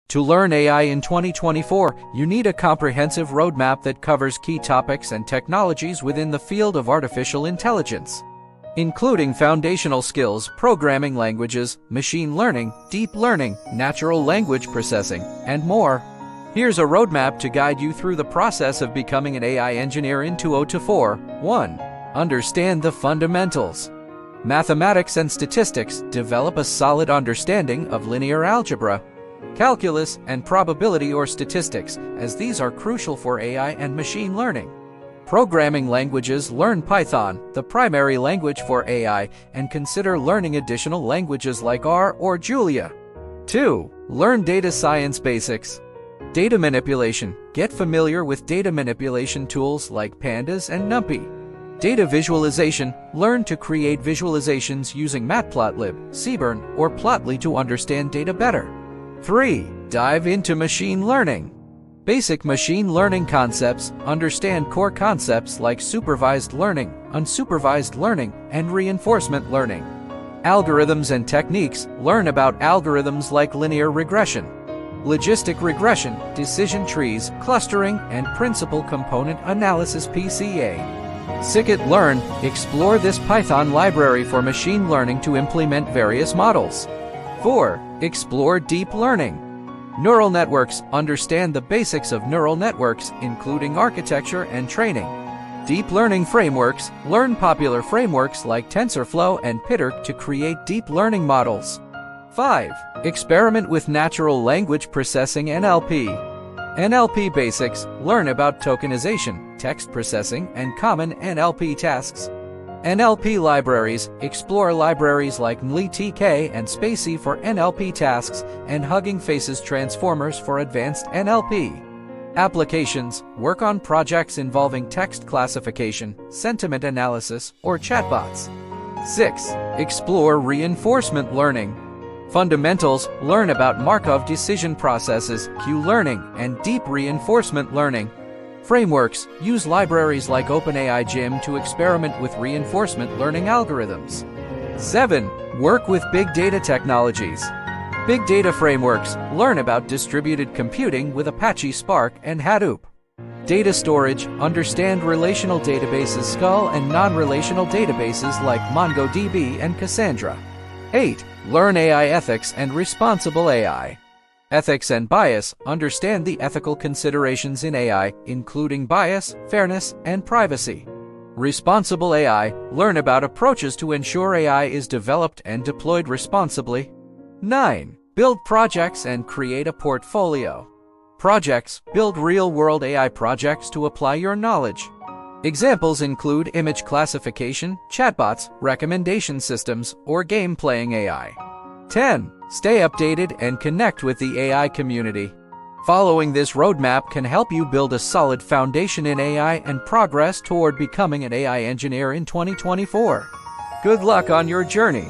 To learn AI in 2024, you need a comprehensive roadmap that covers key topics and technologies within the field of artificial intelligence, including foundational skills, programming languages, machine learning, deep learning, natural language processing, and more. Here's a roadmap to guide you through the process of becoming an AI engineer in 2024. 1. Understand the fundamentals. Mathematics and statistics. Develop a solid understanding of linear algebra, calculus, and probability or statistics, as these are crucial for AI and machine learning. Programming languages. Learn Python, the primary language for AI, and consider learning additional languages like R or Julia. 2. Learn data science basics. Data manipulation. Get familiar with data manipulation tools like Pandas and NumPy. Data visualization. Learn to create visualizations using Matplotlib, Seaborn, or Plotly to understand data better. 3. Dive into machine learning. Basic machine learning concepts. Understand core concepts like supervised learning, unsupervised learning, and reinforcement learning. Algorithms and techniques. Learn about algorithms like linear regression, logistic regression, decision trees, clustering, and principal component analysis (PCA). Scikit-learn. Explore this Python library for machine learning to implement various models. 4. Explore deep learning. Neural networks. Understand the basics of neural networks, including architecture and training. Deep learning frameworks. Learn popular frameworks like TensorFlow and PyTorch to create deep learning models. 5. Experiment with natural language processing (NLP). NLP basics. Learn about tokenization, text processing, and common NLP tasks. NLP libraries. Explore libraries like NLTK and SpaCy for NLP tasks, and Hugging Faces transformers for advanced NLP. Applications. Work on projects involving text classification, sentiment analysis, or chatbots. 6. Explore reinforcement learning. Fundamentals. Learn about Markov decision processes, Q-learning, and deep reinforcement learning. Frameworks. Use libraries like OpenAI Gym to experiment with reinforcement learning algorithms. 7. Work with big data technologies. Big data frameworks. Learn about distributed computing with Apache Spark and Hadoop. Data storage. Understand relational databases, Skull, and non-relational databases like MongoDB and Cassandra. 8. Learn AI ethics and responsible AI. Ethics and bias. Understand the ethical considerations in AI, including bias, fairness, and privacy. Responsible AI. Learn about approaches to ensure AI is developed and deployed responsibly. 9. Build projects and create a portfolio. Projects. Build real-world AI projects to apply your knowledge. Examples include image classification, chatbots, recommendation systems, or game-playing AI. 10. Stay updated and connect with the AI community. Following this roadmap can help you build a solid foundation in AI and progress toward becoming an AI engineer in 2024. Good luck on your journey!